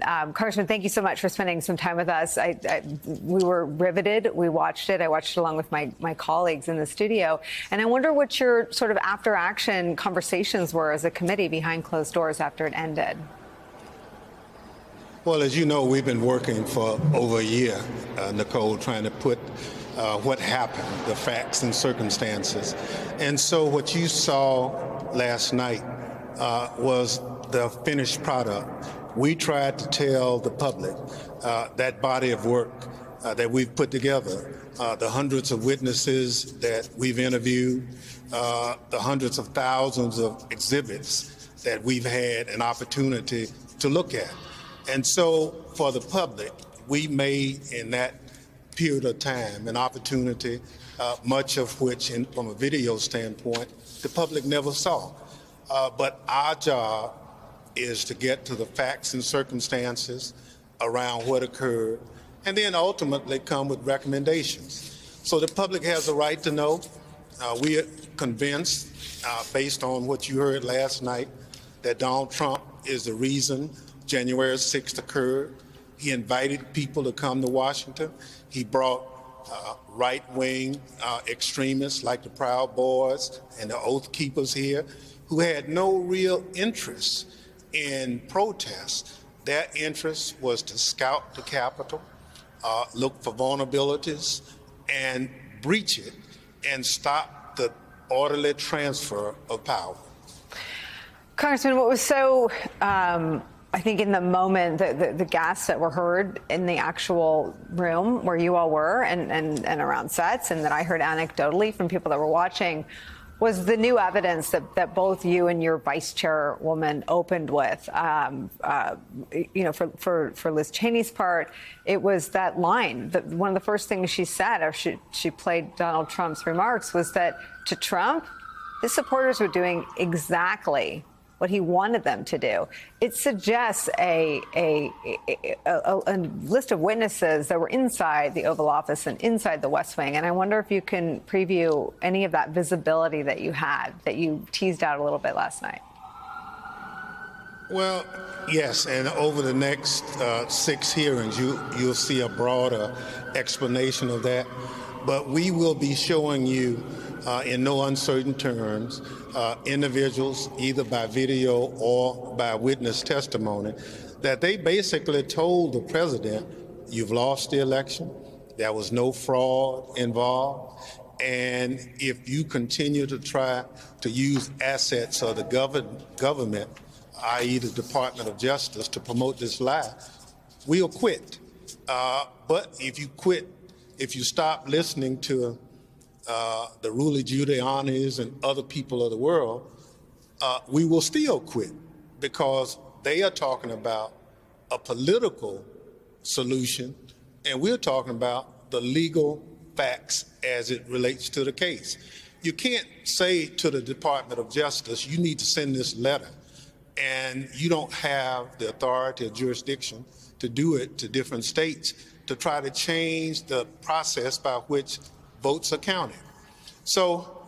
Congressman, thank you so much for spending some time with us. We were riveted. We watched it. I watched it along with my colleagues in the studio. And I wonder what your sort of after-action conversations were as a committee behind closed doors after it ended. Well, as you know, we've been working for over a year, Nicolle, trying to put what happened, the facts and circumstances. And so what you saw last night was the finished product. We tried to tell the public that body of work that we've put together, the hundreds of witnesses that we've interviewed, the hundreds of thousands of exhibits that we've had an opportunity to look at. And so for the public, we made in that period of time an opportunity, much of which, from a video standpoint, the public never saw. But our job is to get to the facts and circumstances around what occurred, and then ultimately come with recommendations. So the public has a right to know. We are convinced, based on what you heard last night, that Donald Trump is the reason January 6th occurred. He invited people to come to Washington. He brought right-wing extremists like the Proud Boys and the Oath Keepers here, who had no real interest in protest. Their interest was to scout the Capitol, look for vulnerabilities, and breach it, and stop the orderly transfer of power. Congressman, what was so, I think in the moment, the gasps that were heard in the actual room where you all were and around sets, and that I heard anecdotally from people that were watching, was the new evidence that both you and your vice chairwoman opened with. You know, for Liz Cheney's part, it was that line. One of the first things she said after she played Donald Trump's remarks was that to Trump, his supporters were doing exactly what he wanted them to do. It suggests a list of witnesses that were inside the Oval Office and inside the West Wing. And I wonder if you can preview any of that visibility that you had, that you teased out a little bit last night. Well, yes, and over the next 6 hearings, you'll see a broader explanation of that. But we will be showing you, in no uncertain terms, individuals, either by video or by witness testimony, that they basically told the president, you've lost the election, there was no fraud involved, and if you continue to try to use assets of the government, i.e. the Department of Justice, to promote this lie, we'll quit. But if you quit, if you stop listening to the Ruly Giulianis and other people of the world, we will still quit, because they are talking about a political solution, and we're talking about the legal facts as it relates to the case. You can't say to the Department of Justice, you need to send this letter, and you don't have the authority or jurisdiction to do it to different states to try to change the process by which votes are counted. So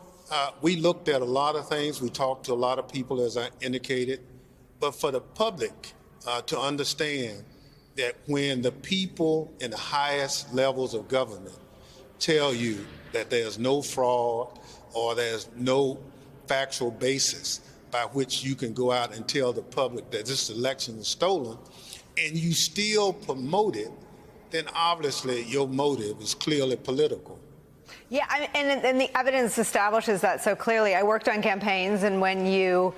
we looked at a lot of things. We talked to a lot of people, as I indicated. But for the public to understand that when the people in the highest levels of government tell you that there's no fraud or there's no factual basis by which you can go out and tell the public that this election is stolen, and you still promote it, then obviously your motive is clearly political. Yeah, and the evidence establishes that so clearly. I worked on campaigns, and when you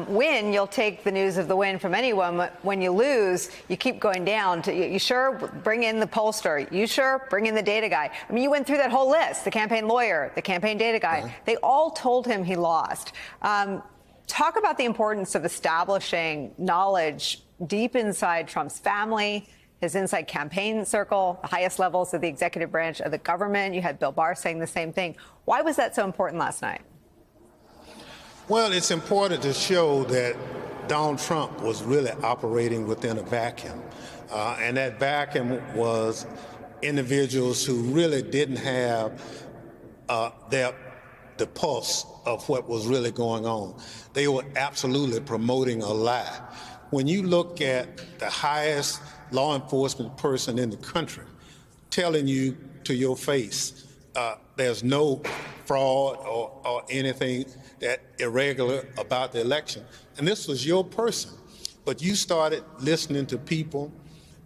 win, you'll take the news of the win from anyone. When you lose, you keep going down to, you sure? Bring in the pollster. You sure? Bring in the data guy. I mean, you went through that whole list, the campaign lawyer, the campaign data guy. Uh-huh. They all told him he lost. Talk about the importance of establishing knowledge deep inside Trump's family, his inside campaign circle, the highest levels of the executive branch of the government. You had Bill Barr saying the same thing. Why was that so important last night? Well, it's important to show that Donald Trump was really operating within a vacuum. And that vacuum was individuals who really didn't have the pulse of what was really going on. They were absolutely promoting a lie. when you look at the highest law enforcement person in the country telling you to your face there's no fraud or anything that irregular about the election, and this was your person, but you started listening to people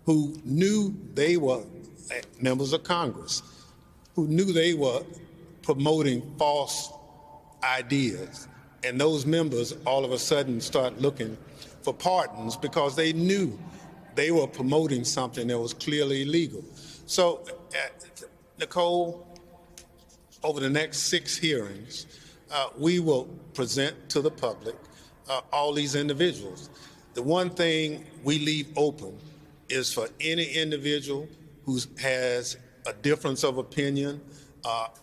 who knew they were members of Congress, who knew they were promoting false ideas, and those members all of a sudden start looking for pardons because they knew they were promoting something that was clearly illegal. So, Nicolle, over the next 6 hearings, we will present to the public all these individuals. The one thing we leave open is for any individual who has a difference of opinion,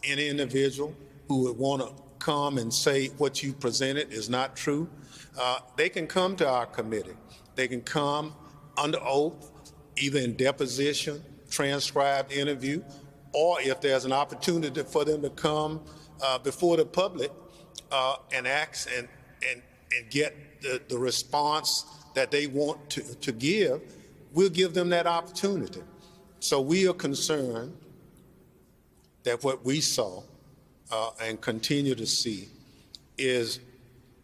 any individual who would want to come and say what you presented is not true, they can come to our committee. They can come under oath, either in deposition, transcribed interview, or if there's an opportunity for them to come before the public and ask and get the response that they want to give, we'll give them that opportunity. So we are concerned that what we saw and continue to see is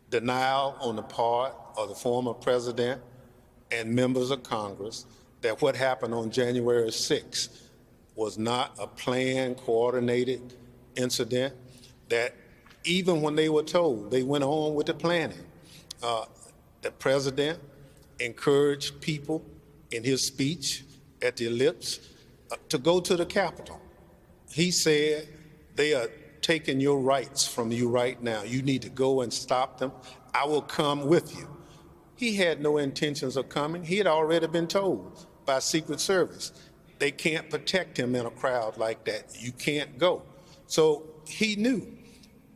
denial on the part of the former president and members of Congress that what happened on January 6th was not a planned, coordinated incident, that even when they were told, they went on with the planning. The president encouraged people in his speech at the ellipse to go to the Capitol. He said, they are taking your rights from you right now. You need to go and stop them. I will come with you. He had no intentions of coming. He had already been told by Secret Service, they can't protect him in a crowd like that. You can't go. So he knew.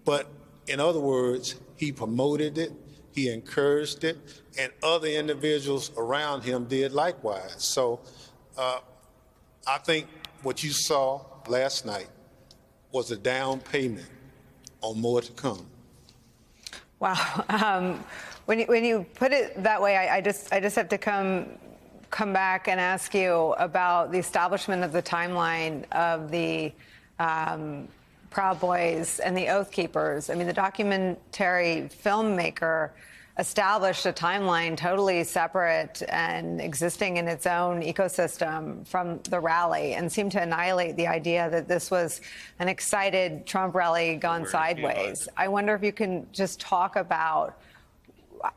But in other words, he promoted it, he encouraged it, and other individuals around him did likewise. So I think what you saw last night was a down payment on more to come. Wow. When you put it that way, I just have to come back and ask you about the establishment of the timeline of the Proud Boys and the Oath Keepers. I mean, the documentary filmmaker established a timeline totally separate and existing in its own ecosystem from the rally, and seemed to annihilate the idea that this was an excited Trump rally gone sideways. I wonder if you can just talk about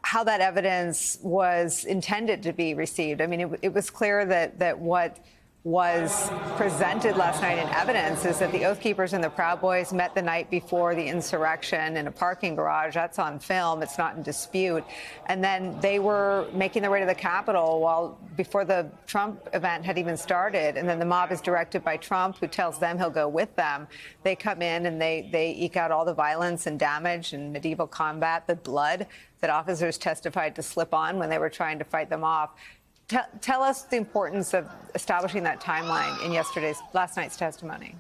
how that evidence was intended to be received. I mean, it was clear that what was presented last night in evidence is that the Oath Keepers and the Proud Boys met the night before the insurrection in a parking garage. That's on film. It's not in dispute. And then they were making their way to the Capitol before the Trump event had even started. And then the mob is directed by Trump, who tells them he'll go with them. They come in and they eke out all the violence and damage and medieval combat, the blood that officers testified to slip on when they were trying to fight them off. Tell us the importance of establishing that timeline in last night's testimony.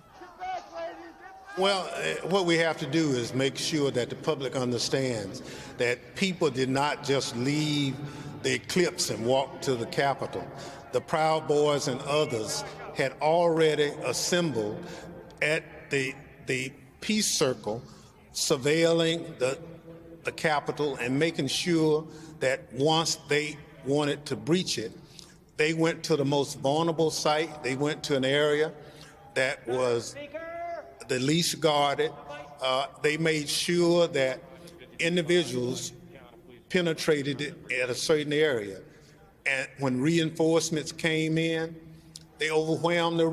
Well, what we have to do is make sure that the public understands that people did not just leave the eclipse and walk to the Capitol. The Proud Boys and others had already assembled at the Peace Circle, surveilling the Capitol and making sure that once they wanted to breach it, they went to the most vulnerable site. They went to an area that was the least guarded. They made sure that individuals penetrated it at a certain area. And when reinforcements came in, they overwhelmed the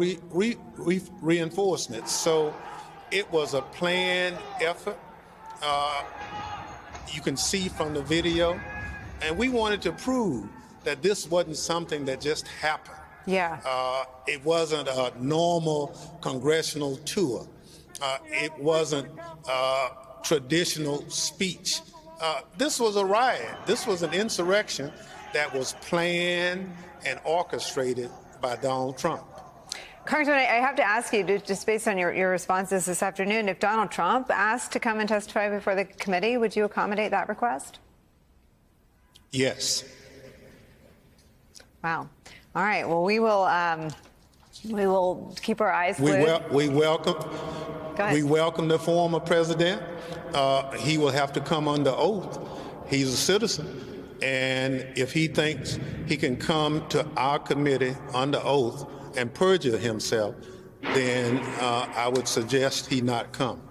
reinforcements. So it was a planned effort. You can see from the video. And we wanted to prove that this wasn't something that just happened. Yeah. It wasn't a normal congressional tour. It wasn't traditional speech. This was a riot. This was an insurrection that was planned and orchestrated by Donald Trump. Congressman, I have to ask you, just based on your responses this afternoon, if Donald Trump asked to come and testify before the committee, would you accommodate that request? Yes. Wow. All right. Well, we will keep our eyes glued. We welcome. Go ahead. We welcome the former president. He will have to come under oath. He's a citizen, and if he thinks he can come to our committee under oath and perjure himself, then I would suggest he not come.